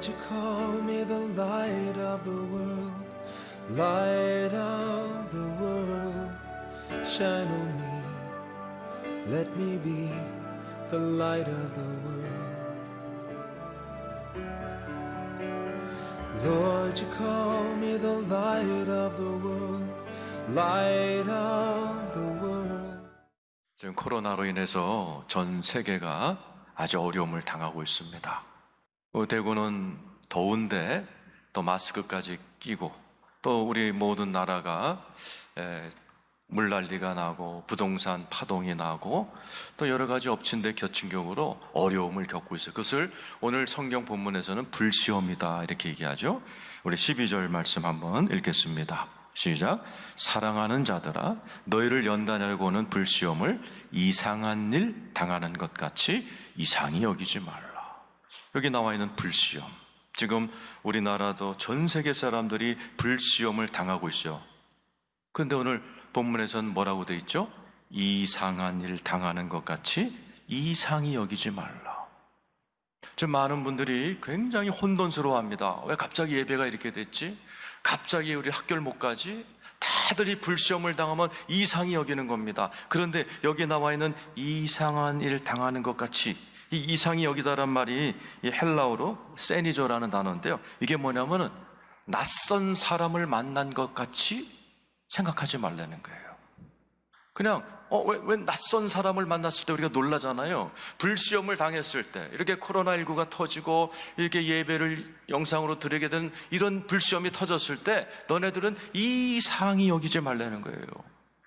Lord, you call me the light of the world, light of the world. Shine on me, let me be the light of the world. Lord, you call me the light of the world, light of the world. 지금 코로나로 인해서 전 세계가 아주 어려움을 당하고 있습니다. 대구는 더운데 또 마스크까지 끼고, 또 우리 모든 나라가 물난리가 나고 부동산 파동이 나고 또 여러 가지 엎친 데 겹친 경우로 어려움을 겪고 있어요. 그것을 오늘 성경 본문에서는 불시험이다 이렇게 얘기하죠. 우리 12절 말씀 한번 읽겠습니다. 시작. 사랑하는 자들아, 너희를 연단하려고 오는 불시험을 이상한 일 당하는 것 같이 이상히 여기지 말라. 여기 나와 있는 불시험, 지금 우리나라도 전 세계 사람들이 불시험을 당하고 있어요. 그런데 오늘 본문에서는 뭐라고 돼 있죠? 이상한 일 당하는 것 같이 이상히 여기지 말라. 지금 많은 분들이 굉장히 혼돈스러워합니다. 왜 갑자기 예배가 이렇게 됐지? 갑자기 우리 학교를 못 가지? 다들 이 불시험을 당하면 이상히 여기는 겁니다. 그런데 여기 나와 있는 이상한 일 당하는 것 같이, 이 이상히 여기다란 말이 이 헬라어로 세니조라는 단어인데요, 이게 뭐냐면은 낯선 사람을 만난 것 같이 생각하지 말라는 거예요. 그냥 왜 낯선 사람을 만났을 때 우리가 놀라잖아요. 불시험을 당했을 때, 이렇게 코로나19가 터지고 이렇게 예배를 영상으로 드리게 된 이런 불시험이 터졌을 때 너네들은 이상히 여기지 말라는 거예요.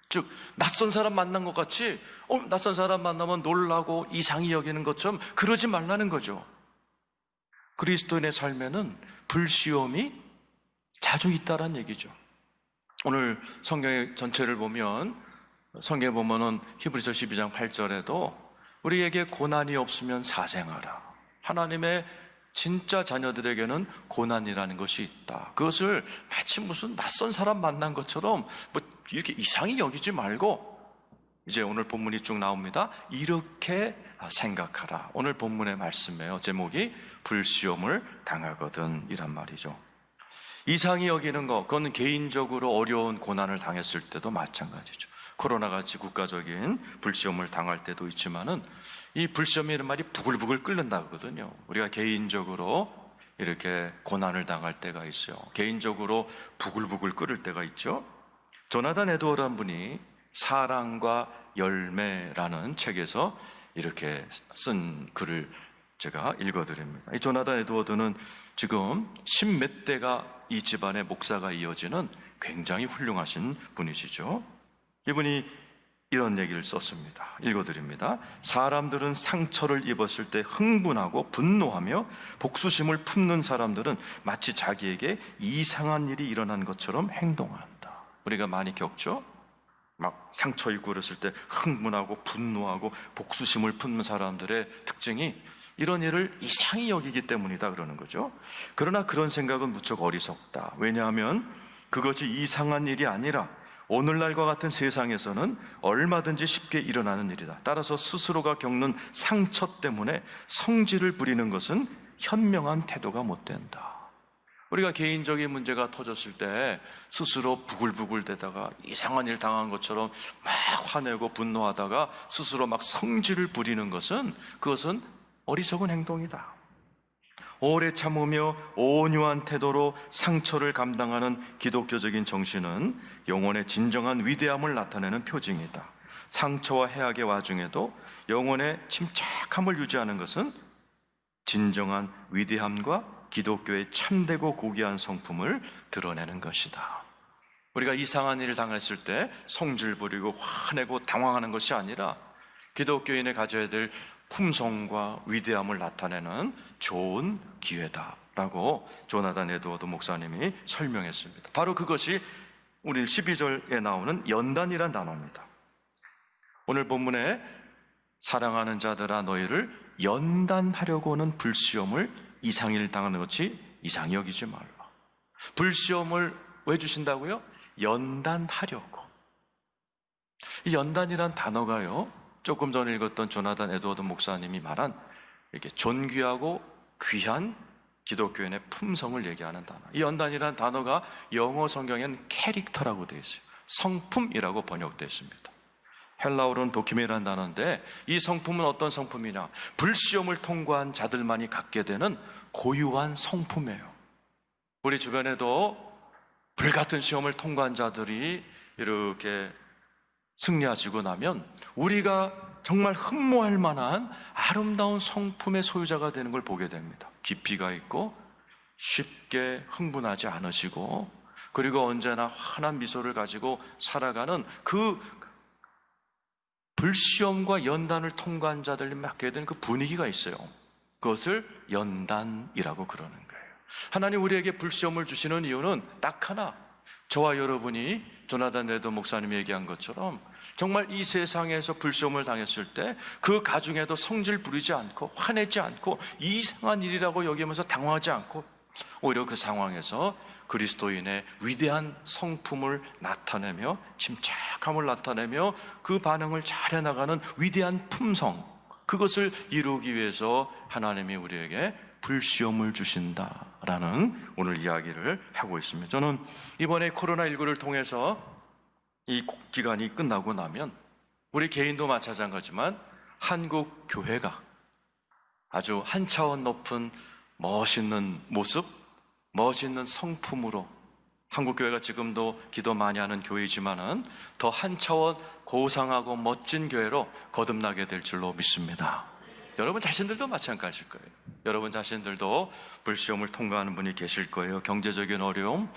즉, 낯선 사람 만난 것 같이 낯선 사람 만나면 놀라고 이상히 여기는 것처럼 그러지 말라는 거죠. 그리스도인의 삶에는 불시험이 자주 있다란 얘기죠. 오늘 성경의 전체를 보면, 성경에 보면은 히브리서 12장 8절에도 우리에게 고난이 없으면 사생하라. 하나님의 진짜 자녀들에게는 고난이라는 것이 있다. 그것을 마치 무슨 낯선 사람 만난 것처럼 이렇게 이상히 여기지 말고, 이제 오늘 본문이 쭉 나옵니다. 이렇게 생각하라. 오늘 본문의 말씀이에요. 제목이 불시험을 당하거든 이란 말이죠. 이상히 여기는 것, 그건 개인적으로 어려운 고난을 당했을 때도 마찬가지죠. 코로나같이 국가적인 불시험을 당할 때도 있지만은 이 불시험이라는 말이 부글부글 끓는다거든요. 우리가 개인적으로 이렇게 고난을 당할 때가 있어요. 개인적으로 부글부글 끓을 때가 있죠. 조나단 에드워드라는 분이 사랑과 열매라는 책에서 이렇게 쓴 글을 제가 읽어드립니다. 이 조나단 에드워드는 지금 10몇 대가 이 집안의 목사가 이어지는 굉장히 훌륭하신 분이시죠. 이분이 이런 얘기를 썼습니다. 읽어드립니다. 사람들은 상처를 입었을 때 흥분하고 분노하며 복수심을 품는 사람들은 마치 자기에게 이상한 일이 일어난 것처럼 행동한다. 우리가 많이 겪죠? 막 상처 입고 그랬을 때 흥분하고 분노하고 복수심을 품는 사람들의 특징이 이런 일을 이상히 여기기 때문이다 그러는 거죠. 그러나 그런 생각은 무척 어리석다. 왜냐하면 그것이 이상한 일이 아니라 오늘날과 같은 세상에서는 얼마든지 쉽게 일어나는 일이다. 따라서 스스로가 겪는 상처 때문에 성질을 부리는 것은 현명한 태도가 못 된다. 우리가 개인적인 문제가 터졌을 때 스스로 부글부글 대다가 이상한 일 당한 것처럼 막 화내고 분노하다가 스스로 막 성질을 부리는 것은, 그것은 어리석은 행동이다. 오래 참으며 온유한 태도로 상처를 감당하는 기독교적인 정신은 영혼의 진정한 위대함을 나타내는 표징이다. 상처와 해악의 와중에도 영혼의 침착함을 유지하는 것은 진정한 위대함과 기독교의 참되고 고귀한 성품을 드러내는 것이다. 우리가 이상한 일을 당했을 때 성질 부리고 화내고 당황하는 것이 아니라 기독교인이 가져야 될 품성과 위대함을 나타내는 좋은 기회다라고 조나단 에드워드 목사님이 설명했습니다. 바로 그것이 우리 12절에 나오는 연단이란 단어입니다. 오늘 본문에 사랑하는 자들아 너희를 연단하려고 하는 불시험을 이상일 당하는 것이 이상히 여기지 말라. 불시험을 왜 주신다고요? 연단하려고. 이 연단이란 단어가요, 조금 전에 읽었던 조나단 에드워드 목사님이 말한 이렇게 존귀하고 귀한 기독교인의 품성을 얘기하는 단어. 이 연단이라는 단어가 영어 성경에는 캐릭터라고 되어 있어요. 성품이라고 번역되어 있습니다. 헬라어로는 도키메라는 단어인데 이 성품은 어떤 성품이냐? 불시험을 통과한 자들만이 갖게 되는 고유한 성품이에요. 우리 주변에도 불같은 시험을 통과한 자들이 이렇게 승리하시고 나면 우리가 정말 흠모할 만한 아름다운 성품의 소유자가 되는 걸 보게 됩니다. 깊이가 있고 쉽게 흥분하지 않으시고 그리고 언제나 환한 미소를 가지고 살아가는 그 불시험과 연단을 통과한 자들이 맡게 되는 그 분위기가 있어요. 그것을 연단이라고 그러는 거예요. 하나님 우리에게 불시험을 주시는 이유는 딱 하나, 저와 여러분이 조나단 레더 목사님이 얘기한 것처럼 정말 이 세상에서 불시험을 당했을 때 그 가중에도 성질 부리지 않고 화내지 않고 이상한 일이라고 여기면서 당황하지 않고 오히려 그 상황에서 그리스도인의 위대한 성품을 나타내며 침착함을 나타내며 그 반응을 잘 해나가는 위대한 품성, 그것을 이루기 위해서 하나님이 우리에게 불시험을 주신다라는 오늘 이야기를 하고 있습니다. 저는 이번에 코로나19를 통해서 이 기간이 끝나고 나면 우리 개인도 마찬가지지만 한국 교회가 아주 한 차원 높은 멋있는 모습, 멋있는 성품으로 한국 교회가 지금도 기도 많이 하는 교회이지만은 더 한 차원 고상하고 멋진 교회로 거듭나게 될 줄로 믿습니다. 여러분 자신들도 마찬가지일 거예요. 여러분 자신들도 불시험을 통과하는 분이 계실 거예요. 경제적인 어려움,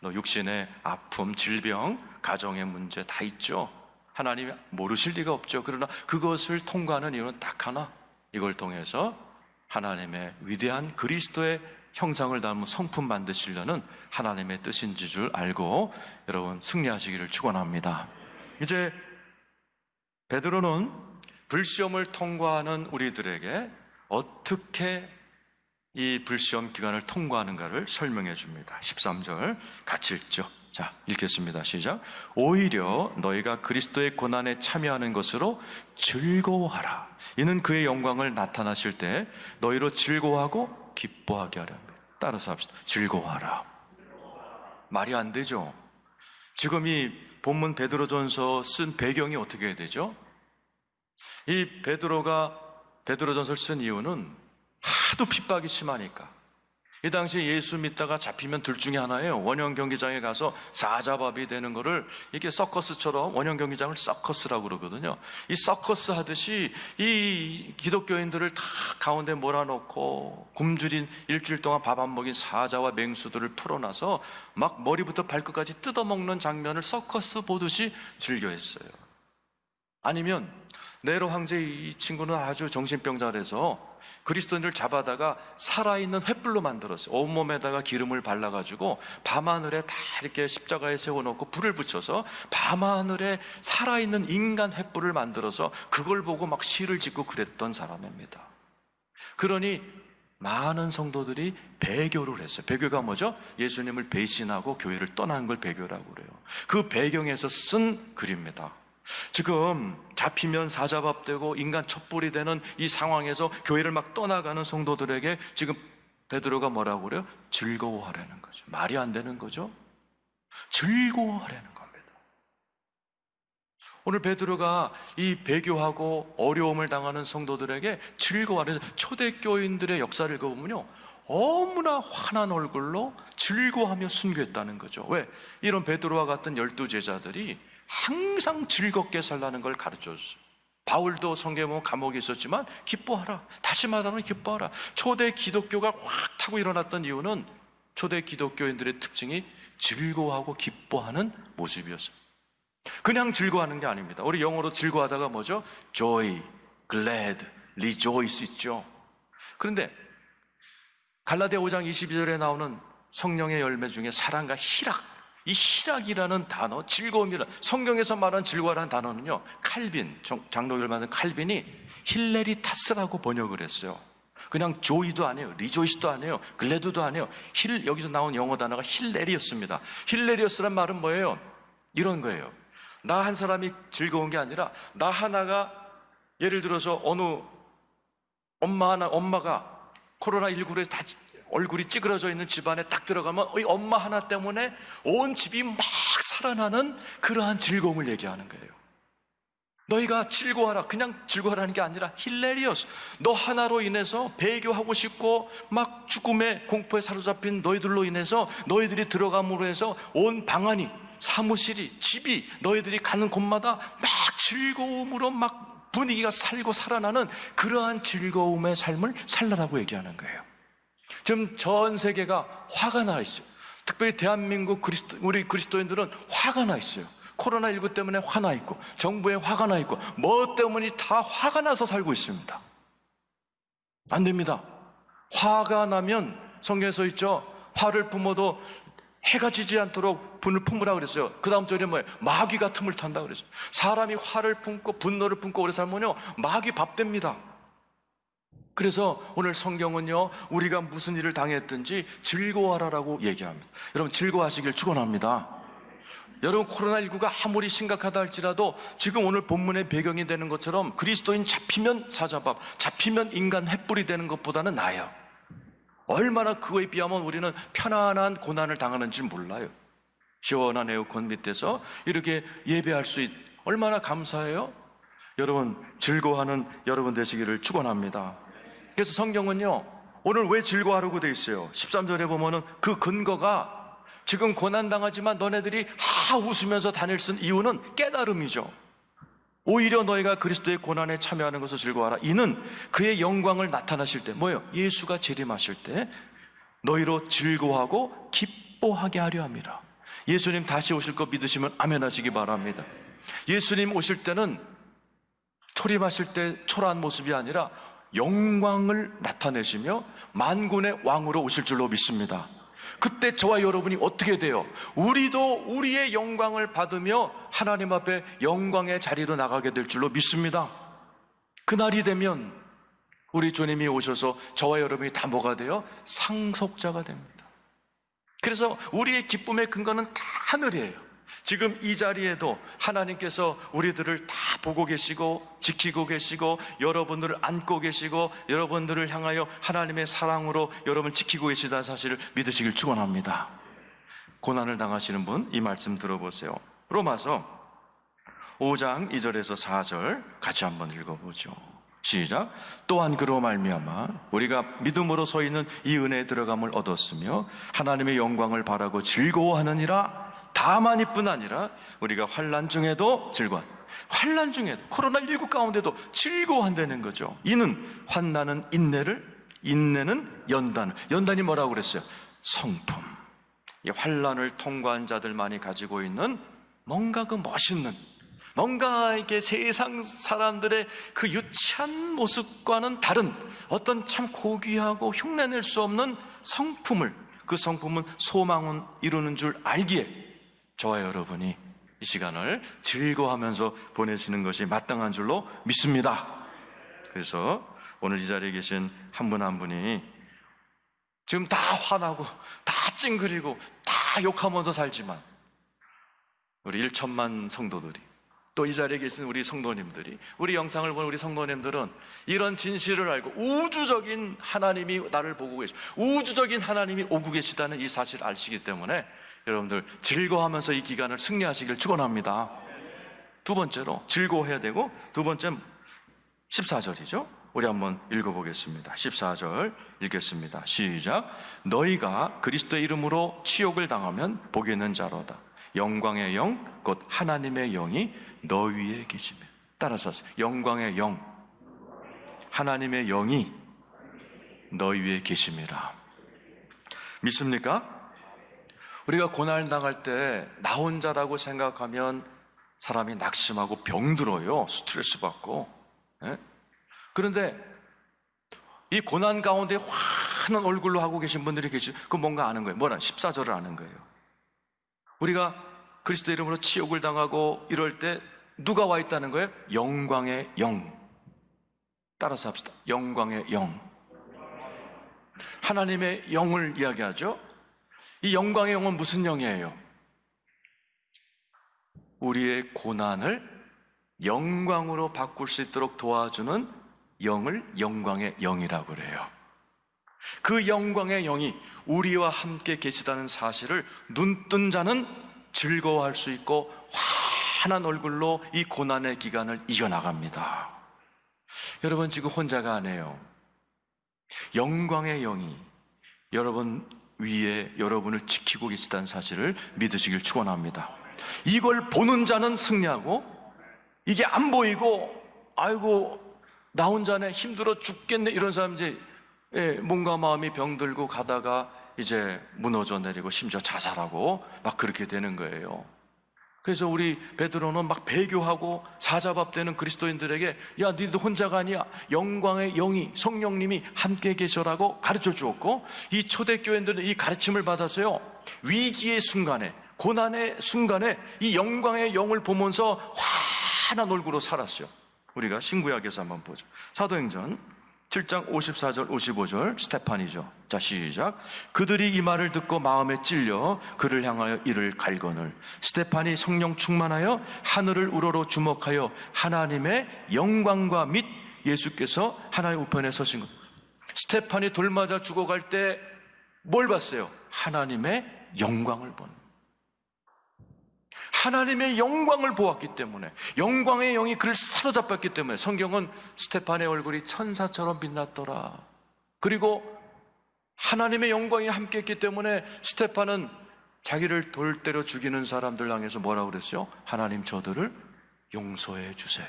육신의 아픔, 질병, 가정의 문제 다 있죠. 하나님이 모르실 리가 없죠. 그러나 그것을 통과하는 이유는 딱 하나, 이걸 통해서 하나님의 위대한 그리스도의 형상을 담은 성품 만드시려는 하나님의 뜻인지 줄 알고 여러분 승리하시기를 축원합니다. 이제 베드로는 불시험을 통과하는 우리들에게 어떻게 이 불시험 기간을 통과하는가를 설명해 줍니다. 13절 같이 읽죠. 자, 읽겠습니다. 시작. 오히려 너희가 그리스도의 고난에 참여하는 것으로 즐거워하라. 이는 그의 영광을 나타나실 때 너희로 즐거워하고 기뻐하게 하려 합니다. 따라서 합시다. 즐거워하라. 말이 안 되죠. 지금 이 본문 베드로전서 쓴 배경이 어떻게 해야 되죠? 이 베드로전서를 쓴 이유는 하도 핍박이 심하니까. 이 당시에 예수 믿다가 잡히면 둘 중에 하나예요. 원형 경기장에 가서 사자밥이 되는 거를 이렇게 서커스처럼, 원형 경기장을 서커스라고 그러거든요. 이 서커스 하듯이 이 기독교인들을 다 가운데 몰아넣고 굶주린 일주일 동안 밥 안 먹인 사자와 맹수들을 풀어놔서 막 머리부터 발끝까지 뜯어먹는 장면을 서커스 보듯이 즐겨했어요. 아니면 네로 황제 이 친구는 아주 정신병자라서 그리스도인을 잡아다가 살아있는 횃불로 만들었어요. 온몸에다가 기름을 발라가지고 밤하늘에 다 이렇게 십자가에 세워놓고 불을 붙여서 밤하늘에 살아있는 인간 횃불을 만들어서 그걸 보고 막 시를 짓고 그랬던 사람입니다. 그러니 많은 성도들이 배교를 했어요. 배교가 뭐죠? 예수님을 배신하고 교회를 떠난 걸 배교라고 그래요. 그 배경에서 쓴 글입니다. 지금 잡히면 사자밥 되고 인간 촛불이 되는 이 상황에서 교회를 막 떠나가는 성도들에게 지금 베드로가 뭐라고 그래요? 즐거워하라는 거죠. 말이 안 되는 거죠. 즐거워하라는 겁니다. 오늘 베드로가 이 배교하고 어려움을 당하는 성도들에게 즐거워하는, 초대교인들의 역사를 보면요, 너무나 환한 얼굴로 즐거워하며 순교했다는 거죠. 왜? 이런 베드로와 같은 12제자들이 항상 즐겁게 살라는 걸 가르쳐줬어요. 바울도 성경에 감옥에 있었지만 기뻐하라. 다시 말하면 기뻐하라. 초대 기독교가 확 타고 일어났던 이유는 초대 기독교인들의 특징이 즐거워하고 기뻐하는 모습이었어요. 그냥 즐거워하는 게 아닙니다. 우리 영어로 즐거워하다가 뭐죠? joy, glad, rejoice 있죠. 그런데 갈라디아 5장 22절에 나오는 성령의 열매 중에 사랑과 희락, 이 희락이라는 단어, 즐거움이라는, 성경에서 말하는 즐거워라는 단어는요, 칼빈, 장로교를 만든 칼빈이 힐레리타스라고 번역을 했어요. 그냥 조이도 아니에요, 리조이스도 아니에요, 글래드도 아니에요. 여기서 나온 영어 단어가 힐레리어스입니다. 힐레리어스란 말은 뭐예요? 이런 거예요. 나 한 사람이 즐거운 게 아니라 나 하나가, 예를 들어서 어느 엄마가 코로나19로 해서 얼굴이 찌그러져 있는 집안에 딱 들어가면 이 엄마 하나 때문에 온 집이 막 살아나는 그러한 즐거움을 얘기하는 거예요. 너희가 즐거워하라. 그냥 즐거워하라는 게 아니라 힐레리어스. 너 하나로 인해서 배교하고 싶고 막 죽음의 공포에 사로잡힌 너희들로 인해서 너희들이 들어감으로 해서 온 방안이, 사무실이, 집이, 너희들이 가는 곳마다 막 즐거움으로 막 분위기가 살고 살아나는 그러한 즐거움의 삶을 살라라고 얘기하는 거예요. 지금 전 세계가 화가 나 있어요. 특별히 대한민국 우리 그리스도인들은 화가 나 있어요. 코로나19 때문에 화나 있고, 정부에 화가 나 있고, 뭐 때문인지 다 화가 나서 살고 있습니다. 안 됩니다. 화가 나면 성경에서 있죠. 화를 품어도 해가 지지 않도록 분을 품으라 그랬어요. 그 다음 절에 뭐예요? 마귀가 틈을 탄다 그랬어요. 사람이 화를 품고 분노를 품고 오래 살면요, 마귀 밥 됩니다. 그래서 오늘 성경은요, 우리가 무슨 일을 당했든지 즐거워하라라고 얘기합니다. 여러분, 즐거워하시길 축원합니다. 여러분, 코로나19가 아무리 심각하다 할지라도 지금 오늘 본문의 배경이 되는 것처럼 그리스도인 잡히면 사자밥, 잡히면 인간 횃불이 되는 것보다는 나아요. 얼마나 그거에 비하면 우리는 편안한 고난을 당하는지 몰라요. 시원한 에어컨 밑에서 이렇게 예배할 수 얼마나 감사해요. 여러분, 즐거워하는 여러분 되시기를 축원합니다. 그래서 성경은요, 오늘 왜 즐거워하라고 돼 있어요? 13절에 보면은 그 근거가 지금 고난당하지만 너네들이 웃으면서 다닐 수 있는 이유는 깨달음이죠. 오히려 너희가 그리스도의 고난에 참여하는 것을 즐거워하라. 이는 그의 영광을 나타나실 때, 뭐예요? 예수가 재림하실 때 너희로 즐거워하고 기뻐하게 하려 합니다. 예수님 다시 오실 거 믿으시면 아멘 하시기 바랍니다. 예수님 오실 때는 초림하실 때 초라한 모습이 아니라 영광을 나타내시며 만군의 왕으로 오실 줄로 믿습니다. 그때 저와 여러분이 어떻게 돼요? 우리도 우리의 영광을 받으며 하나님 앞에 영광의 자리로 나가게 될 줄로 믿습니다. 그날이 되면 우리 주님이 오셔서 저와 여러분이 다 뭐가 돼요? 상속자가 됩니다. 그래서 우리의 기쁨의 근거는 다 하늘이에요. 지금 이 자리에도 하나님께서 우리들을 다 보고 계시고 지키고 계시고 여러분들을 안고 계시고 여러분들을 향하여 하나님의 사랑으로 여러분을 지키고 계시다는 사실을 믿으시길 축원합니다. 고난을 당하시는 분, 이 말씀 들어보세요. 로마서 5장 2절에서 4절 같이 한번 읽어보죠. 시작. 또한 그로 말미암아 우리가 믿음으로 서 있는 이 은혜에 들어감을 얻었으며 하나님의 영광을 바라고 즐거워하느니라. 다만 이뿐 아니라 우리가 환난 중에도 환난 중에도 코로나19 가운데도 즐거워한다는 거죠. 이는 환난은 인내는 연단이 뭐라고 그랬어요? 성품. 이 환난을 통과한 자들만이 가지고 있는 뭔가 그 멋있는, 뭔가 이게 세상 사람들의 그 유치한 모습과는 다른 어떤 참 고귀하고 흉내낼 수 없는 성품을, 그 성품은 소망은 이루는 줄 알기에 저와 여러분이 이 시간을 즐거워하면서 보내시는 것이 마땅한 줄로 믿습니다. 그래서 오늘 이 자리에 계신 한 분 한 분이 지금 다 화나고 다 찡그리고 다 욕하면서 살지만 우리 1천만 성도들이, 또 이 자리에 계신 우리 성도님들이, 우리 영상을 보는 우리 성도님들은 이런 진실을 알고 우주적인 하나님이 나를 보고 계시고 우주적인 하나님이 오고 계시다는 이 사실을 아시기 때문에 여러분들 즐거워하면서 이 기간을 승리하시길 축원합니다. 두 번째로 즐거워해야 되고, 두 번째는 14절이죠. 우리 한번 읽어보겠습니다. 14절 읽겠습니다. 시작. 너희가 그리스도의 이름으로 치욕을 당하면 복이 있는 자로다. 영광의 영 곧 하나님의 영이 너 위에 계시며. 따라서 영광의 영, 하나님의 영이 너 위에 계심이라. 믿습니까? 우리가 고난을 당할 때 나 혼자라고 생각하면 사람이 낙심하고 병들어요. 스트레스 받고. 그런데 이 고난 가운데 환한 얼굴로 하고 계신 분들이 계시죠. 그건 뭔가 아는 거예요. 뭐라? 14절을 아는 거예요. 우리가 그리스도 이름으로 치욕을 당하고 이럴 때 누가 와 있다는 거예요? 영광의 영. 따라서 합시다. 영광의 영. 하나님의 영을 이야기하죠. 이 영광의 영은 무슨 영이에요? 우리의 고난을 영광으로 바꿀 수 있도록 도와주는 영을 영광의 영이라고 그래요. 그 영광의 영이 우리와 함께 계시다는 사실을 눈뜬 자는 즐거워할 수 있고 환한 얼굴로 이 고난의 기간을 이겨나갑니다. 여러분, 지금 혼자가 아니에요. 영광의 영이 여러분 위에 여러분을 지키고 계시다는 사실을 믿으시길 축원합니다. 이걸 보는 자는 승리하고, 이게 안 보이고 아이고 나 혼자네 힘들어 죽겠네 이런 사람 이제 몸과 마음이 병들고 가다가 이제 무너져 내리고 심지어 자살하고 막 그렇게 되는 거예요. 그래서 우리 베드로는 막 배교하고 사자밥되는 그리스도인들에게 야 너희들 혼자가 아니야, 영광의 영이 성령님이 함께 계셔라고 가르쳐 주었고, 이 초대교인들은 이 가르침을 받아서요 위기의 순간에, 고난의 순간에 이 영광의 영을 보면서 환한 얼굴로 살았어요. 우리가 신구약에서 한번 보죠. 사도행전 7장 54절 55절 스테판이죠. 자, 시작. 그들이 이 말을 듣고 마음에 찔려 그를 향하여 이를 갈거늘 스테판이 성령 충만하여 하늘을 우러러 주목하여 하나님의 영광과 및 예수께서 하나님 우편에 서신 것. 스테판이 돌 맞아 죽어갈 때 뭘 봤어요? 하나님의 영광을 본. 하나님의 영광을 보았기 때문에, 영광의 영이 그를 사로잡았기 때문에 성경은 스테판의 얼굴이 천사처럼 빛났더라. 그리고 하나님의 영광이 함께했기 때문에 스테판은 자기를 돌 때려 죽이는 사람들 향해서 뭐라고 그랬어요? 하나님 저들을 용서해 주세요.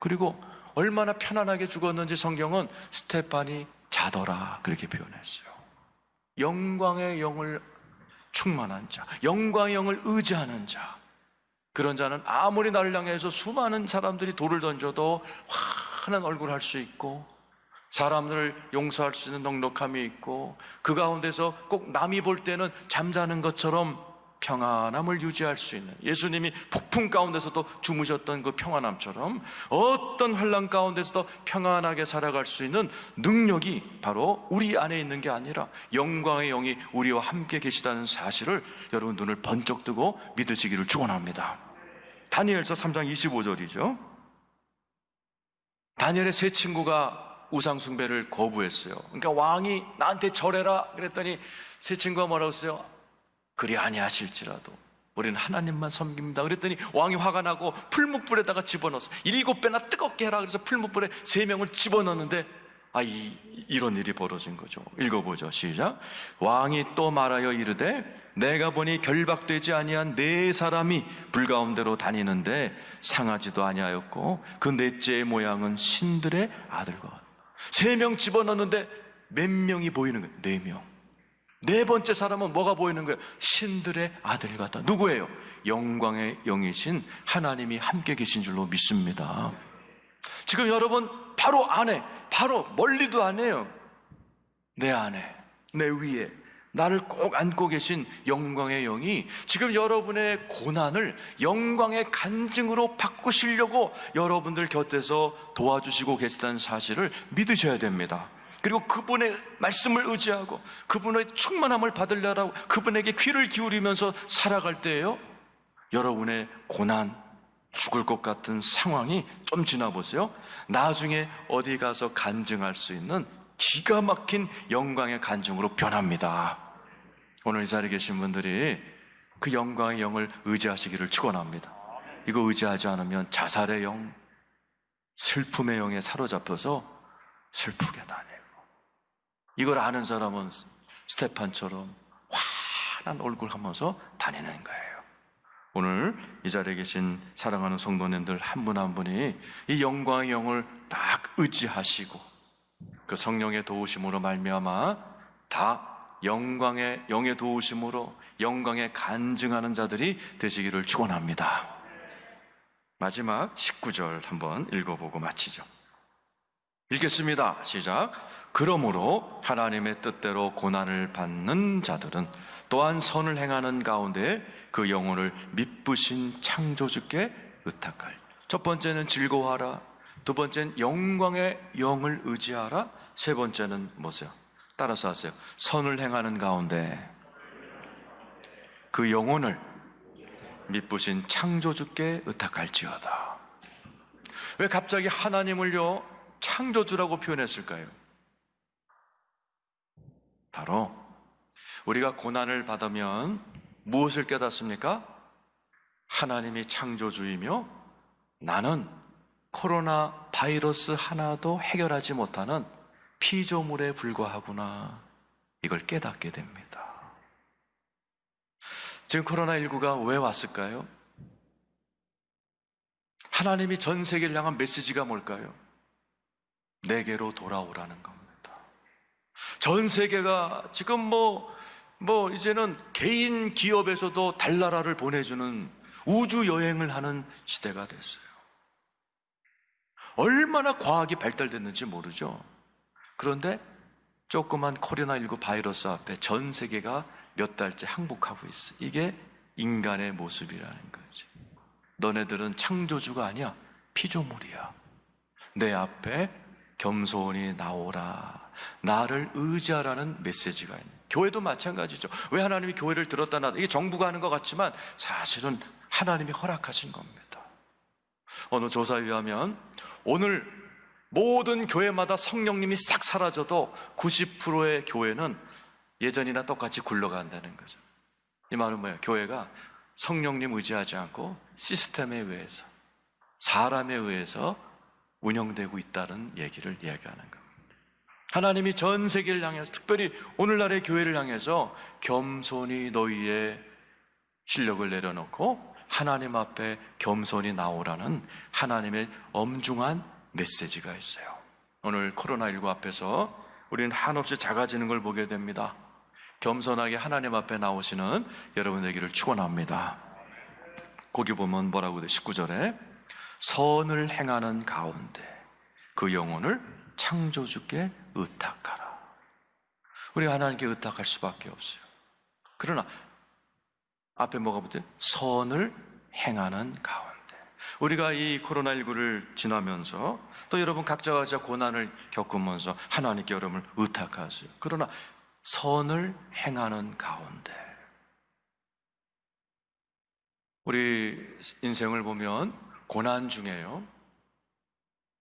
그리고 얼마나 편안하게 죽었는지 성경은 스테판이 자더라 그렇게 표현했어요. 영광의 영을 충만한 자, 영광의 영을 의지하는 자, 그런 자는 아무리 나를 향해서 수많은 사람들이 돌을 던져도 환한 얼굴 할 수 있고, 사람들을 용서할 수 있는 넉넉함이 있고, 그 가운데서 꼭 남이 볼 때는 잠자는 것처럼 평안함을 유지할 수 있는, 예수님이 폭풍 가운데서도 주무셨던 그 평안함처럼 어떤 환난 가운데서도 평안하게 살아갈 수 있는 능력이 바로 우리 안에 있는 게 아니라 영광의 영이 우리와 함께 계시다는 사실을 여러분 눈을 번쩍 뜨고 믿으시기를 축원합니다. 다니엘서 3장 25절이죠. 다니엘의 세 친구가 우상 숭배를 거부했어요. 그러니까 왕이 나한테 절해라 그랬더니 세 친구가 뭐라고 했어요? 그리 아니하실지라도 우리는 하나님만 섬깁니다. 그랬더니 왕이 화가 나고 풀무불에다가 집어넣었어요. 7배나 뜨겁게 해라 그래서 풀무불에 3명을 집어넣었는데 이런 일이 벌어진 거죠. 읽어보죠. 시작. 왕이 또 말하여 이르되 내가 보니 결박되지 아니한 4사람이 불 가운데로 다니는데 상하지도 아니하였고 그 넷째의 모양은 신들의 아들과. 3명 집어넣었는데 몇 명이 보이는 거예요? 4명. 네 번째 사람은 뭐가 보이는 거예요? 신들의 아들 같다. 누구예요? 영광의 영이신 하나님이 함께 계신 줄로 믿습니다. 지금 여러분 바로 안에, 바로 멀리도 아니에요. 내 안에, 내 위에 나를 꼭 안고 계신 영광의 영이 지금 여러분의 고난을 영광의 간증으로 바꾸시려고 여러분들 곁에서 도와주시고 계시다는 사실을 믿으셔야 됩니다. 그리고 그분의 말씀을 의지하고 그분의 충만함을 받으려고 그분에게 귀를 기울이면서 살아갈 때에요, 여러분의 고난, 죽을 것 같은 상황이 좀 지나보세요. 나중에 어디 가서 간증할 수 있는 기가 막힌 영광의 간증으로 변합니다. 오늘 이 자리에 계신 분들이 그 영광의 영을 의지하시기를 축원합니다. 이거 의지하지 않으면 자살의 영, 슬픔의 영에 사로잡혀서 슬프게 다니고, 이걸 아는 사람은 스테판처럼 환한 얼굴 하면서 다니는 거예요. 오늘 이 자리에 계신 사랑하는 성도님들 한 분 한 분이 이 영광의 영을 딱 의지하시고 그 성령의 도우심으로 말미암아 다 영광의 영의 도우심으로 영광에 간증하는 자들이 되시기를 축원합니다. 마지막 19절 한번 읽어보고 마치죠. 읽겠습니다. 시작. 그러므로 하나님의 뜻대로 고난을 받는 자들은 또한 선을 행하는 가운데 그 영혼을 미쁘신 창조주께 의탁할. 첫 번째는 즐거워하라, 두 번째는 영광의 영을 의지하라, 세 번째는 뭐세요? 따라서 하세요. 선을 행하는 가운데 그 영혼을 미쁘신 창조주께 의탁할지어다. 왜 갑자기 하나님을요 창조주라고 표현했을까요? 바로 우리가 고난을 받으면 무엇을 깨닫습니까? 하나님이 창조주이며 나는 코로나 바이러스 하나도 해결하지 못하는 피조물에 불과하구나. 이걸 깨닫게 됩니다. 지금 코로나19가 왜 왔을까요? 하나님이 전 세계를 향한 메시지가 뭘까요? 내게로 돌아오라는 겁니다. 전 세계가 지금 이제는 개인 기업에서도 달나라를 보내주는 우주 여행을 하는 시대가 됐어요. 얼마나 과학이 발달됐는지 모르죠. 그런데 조그만 코로나19 바이러스 앞에 전 세계가 몇 달째 항복하고 있어. 이게 인간의 모습이라는 거지. 너네들은 창조주가 아니야. 피조물이야. 내 앞에 겸손히 나오라. 나를 의지하라는 메시지가 있는. 교회도 마찬가지죠. 왜 하나님이 교회를 들었다 놨다. 이게 정부가 하는 것 같지만 사실은 하나님이 허락하신 겁니다. 어느 조사에 의하면 오늘 모든 교회마다 성령님이 싹 사라져도 90%의 교회는 예전이나 똑같이 굴러간다는 거죠. 이 말은 뭐예요? 교회가 성령님 의지하지 않고 시스템에 의해서, 사람에 의해서 운영되고 있다는 얘기를 이야기하는 겁니다. 하나님이 전 세계를 향해서, 특별히 오늘날의 교회를 향해서 겸손히 너희의 실력을 내려놓고 하나님 앞에 겸손히 나오라는 하나님의 엄중한 메시지가 있어요. 오늘 코로나19 앞에서 우리는 한없이 작아지는 걸 보게 됩니다. 겸손하게 하나님 앞에 나오시는 여러분 되기를 축원합니다. 거기 보면 뭐라고 돼? 19절에 선을 행하는 가운데 그 영혼을 창조주께 의탁하라. 우리가 하나님께 의탁할 수밖에 없어요. 그러나 앞에 뭐가 붙어요? 선을 행하는 가운데. 우리가 이 코로나19를 지나면서 또 여러분 각자가 고난을 겪으면서 하나님께 여러분을 의탁하세요. 그러나 선을 행하는 가운데. 우리 인생을 보면 고난 중에요,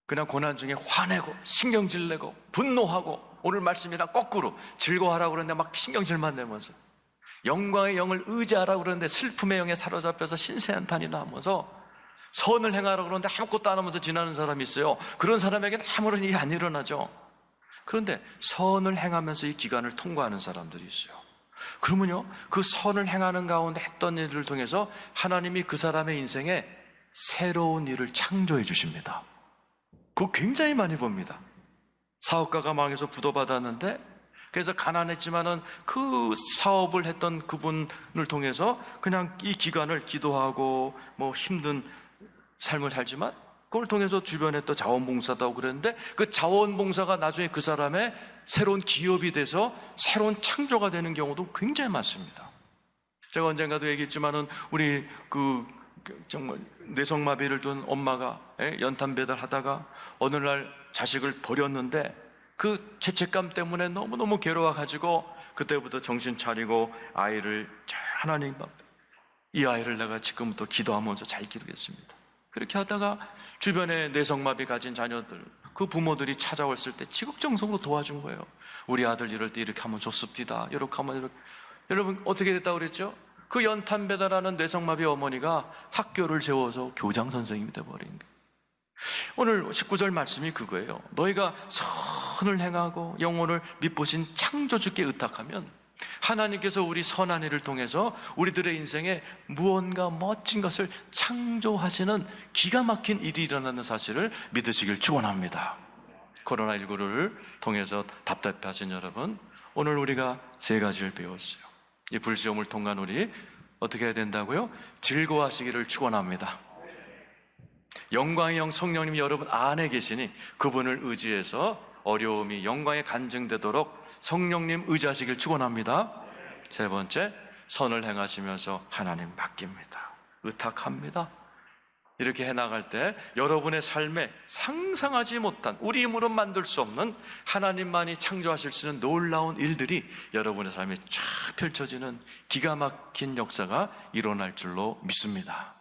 그냥 고난 중에 화내고 신경질 내고 분노하고, 오늘 말씀이랑 거꾸로 즐거워하라고 그러는데 막 신경질만 내면서, 영광의 영을 의지하라고 그러는데 슬픔의 영에 사로잡혀서 신세한탄이나 하면서, 선을 행하라고 그러는데 아무것도 안 하면서 지나는 사람이 있어요. 그런 사람에게는 아무런 일이 안 일어나죠. 그런데 선을 행하면서 이 기간을 통과하는 사람들이 있어요. 그러면요, 그 선을 행하는 가운데 했던 일을 통해서 하나님이 그 사람의 인생에 새로운 일을 창조해 주십니다. 그거 굉장히 많이 봅니다. 사업가가 망해서 부도받았는데, 그래서 가난했지만은 그 사업을 했던 그분을 통해서 그냥 이 기간을 기도하고 힘든 삶을 살지만, 그걸 통해서 주변에 또 자원봉사도 하고 그랬는데, 그 자원봉사가 나중에 그 사람의 새로운 기업이 돼서 새로운 창조가 되는 경우도 굉장히 많습니다. 제가 언젠가도 얘기했지만은 우리 정말 뇌성마비를 둔 엄마가 연탄 배달하다가 어느 날 자식을 버렸는데 그 죄책감 때문에 너무너무 괴로워가지고 그때부터 정신 차리고 아이를 하나님 앞에, 이 아이를 내가 지금부터 기도하면서 잘 기르겠습니다. 그렇게 하다가 주변에 뇌성마비 가진 자녀들, 그 부모들이 찾아왔을 때 지극정성으로 도와준 거예요. 우리 아들 이럴 때 이렇게 하면 좋습니다. 이렇게 하면 이렇게. 여러분 어떻게 됐다고 그랬죠? 그 연탄 배달하는 뇌성마비 어머니가 학교를 세워서 교장 선생님이 돼버린 거예요. 오늘 19절 말씀이 그거예요. 너희가 선을 행하고 영혼을 미쁘신 창조주께 의탁하면 하나님께서 우리 선한 일을 통해서 우리들의 인생에 무언가 멋진 것을 창조하시는 기가 막힌 일이 일어나는 사실을 믿으시길 축원합니다. 코로나19를 통해서 답답하신 여러분, 오늘 우리가 세 가지를 배웠어요. 이 불시험을 통한 우리 어떻게 해야 된다고요? 즐거워하시기를 축원합니다. 영광의 영 성령님이 여러분 안에 계시니 그분을 의지해서 어려움이 영광에 간증되도록 성령님 의지하시길 축원합니다. 세 번째, 선을 행하시면서 하나님 맡깁니다. 의탁합니다. 이렇게 해나갈 때 여러분의 삶에 상상하지 못한, 우리 힘으로 만들 수 없는 하나님만이 창조하실 수 있는 놀라운 일들이 여러분의 삶에 쫙 펼쳐지는 기가 막힌 역사가 일어날 줄로 믿습니다.